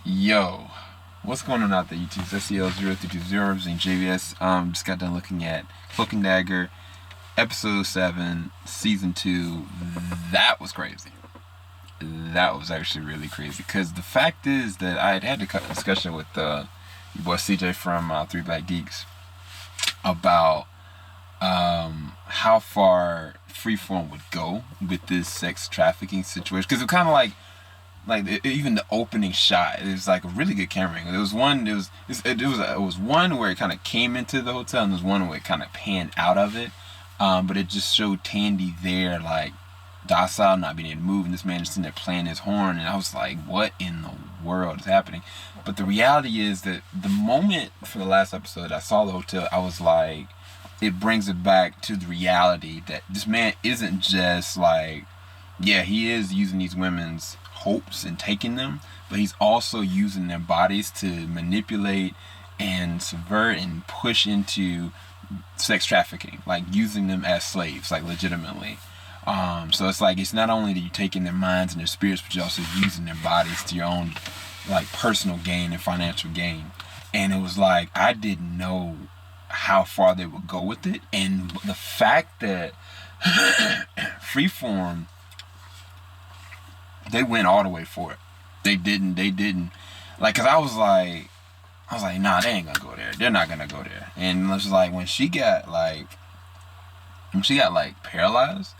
Yo, what's going on out there, YouTube? SEL0320 representing JVS. Just got done looking at Cloak Dagger, Episode 7, Season 2. That was crazy. That was actually really crazy. Because the fact is that I had a discussion with your boy CJ from Three Black Geeks about how far Freeform would go with this sex trafficking situation. Because it kind of even the opening shot, it was like a really good camera angle. There was one, it was one where it kind of came into the hotel, and there was one where it kind of panned out of it. But it just showed Tandy there, like docile, not being able to move, and this man just sitting there playing his horn, and I was like, what in the world is happening? But the reality is that the moment for the last episode I saw the hotel, I was like, it brings it back to the reality that this man isn't just like, yeah, he is using these women's hopes and taking them, but he's also using their bodies to manipulate and subvert and push into sex trafficking, like using them as slaves, like legitimately. So it's like, it's not only that you're taking their minds and their spirits, but you're also using their bodies to your own like personal gain and financial gain. And it was like, I didn't know how far they would go with it, and the fact that Freeform, they went all the way for it. They didn't, like, cause I was like, nah, they ain't gonna go there. They're not gonna go there. And it was like, when she got paralyzed,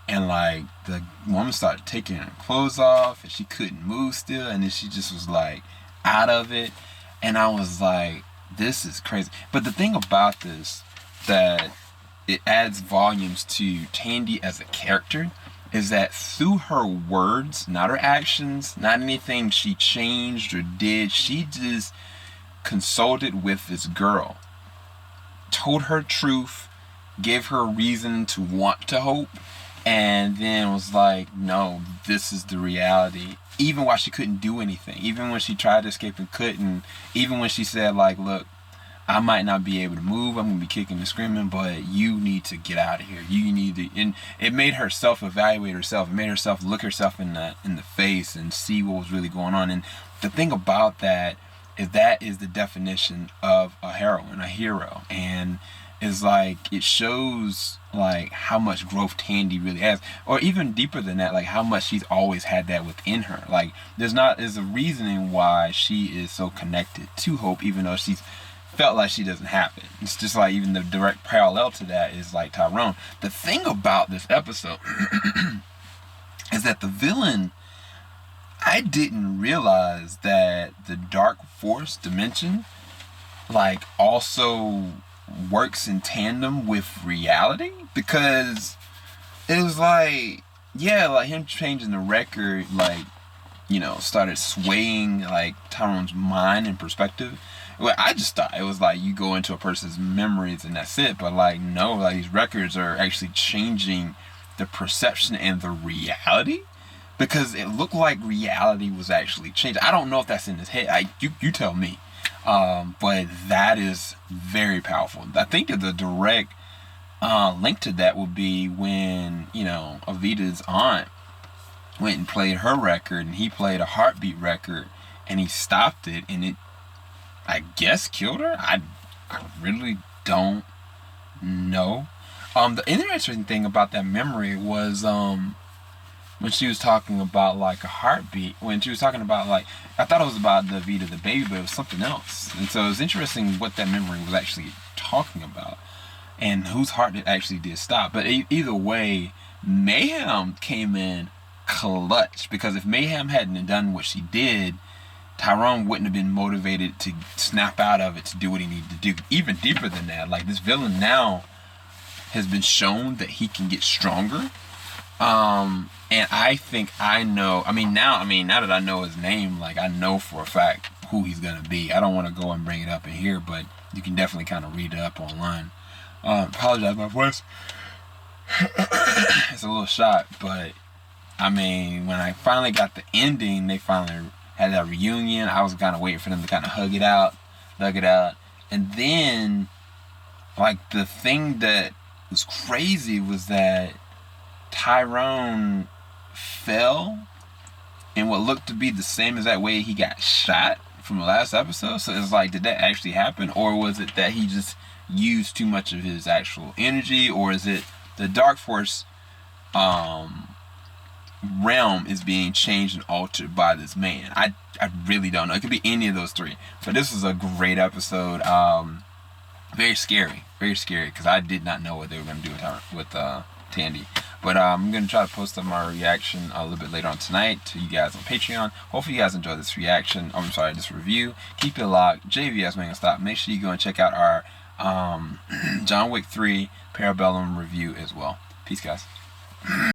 and like the woman started taking her clothes off, and she couldn't move still, and then she just was like out of it, and I was like, this is crazy. But the thing about this that it adds volumes to Tandy as a character is that through her words, not her actions, not anything she changed or did, she just consulted with this girl, told her truth, gave her reason to want to hope, and then was like, no, this is the reality. Even while she couldn't do anything, even when she tried to escape and couldn't, even when she said like, look, I might not be able to move, I'm gonna be kicking and screaming, but you need to get out of here. You need to, and it made her self-evaluate herself. It made herself look herself in the face and see what was really going on. And the thing about that is the definition of a heroine, a hero, and is like, it shows like how much growth Tandy really has, or even deeper than that, like how much she's always had that within her. Like there's a reasoning why she is so connected to Hope, even though she's felt like she doesn't have it. It's just like, even the direct parallel to that is like Tyrone. The thing about this episode is that the villain, I didn't realize that the dark force dimension like also works in tandem with reality, because it was like, yeah, like him changing the record, like, you know, started swaying like Tyrone's mind and perspective. Well, I just thought it was like you go into a person's memories and that's it, but like, no, like these records are actually changing the perception and the reality, because it looked like reality was actually changed. I don't know if that's in his head. You tell me. But that is very powerful. I think that the direct link to that would be when, you know, Avita's aunt went and played her record, and he played a heartbeat record, and he stopped it, and it, I guess, killed her. I really don't know. The interesting thing about that memory was when she was talking about like a heartbeat, when she was talking about like, I thought it was about the Vita the baby, but it was something else. And so it was interesting what that memory was actually talking about and whose heart it actually did stop. But either way, Mayhem came in clutch, because if Mayhem hadn't done what she did, Tyrone wouldn't have been motivated to snap out of it to do what he needed to do. Even deeper than that, like this villain now has been shown that he can get stronger. And I think I know, now that I know his name, like I know for a fact who he's gonna be. I don't want to go and bring it up in here, but you can definitely kind of read it up online. Apologize, my voice. It's a little shot, but when I finally got the ending, they finally had that reunion. I was kind of waiting for them to kind of hug it out, and then like the thing that was crazy was that Tyrone fell in what looked to be the same exact way he got shot from the last episode. So it's like, did that actually happen, or was it that he just used too much of his actual energy, or is it the Dark Force realm is being changed and altered by this man? I really don't know. It could be any of those three. But this was a great episode. Very scary, because I did not know what they were going to do with Tandy. But I'm going to try to post up my reaction a little bit later on tonight to you guys on Patreon. Hopefully you guys enjoyed this reaction. This review. Keep it locked. JVS Manga Stop. Make sure you go and check out our John Wick 3 Parabellum review as well. Peace, guys.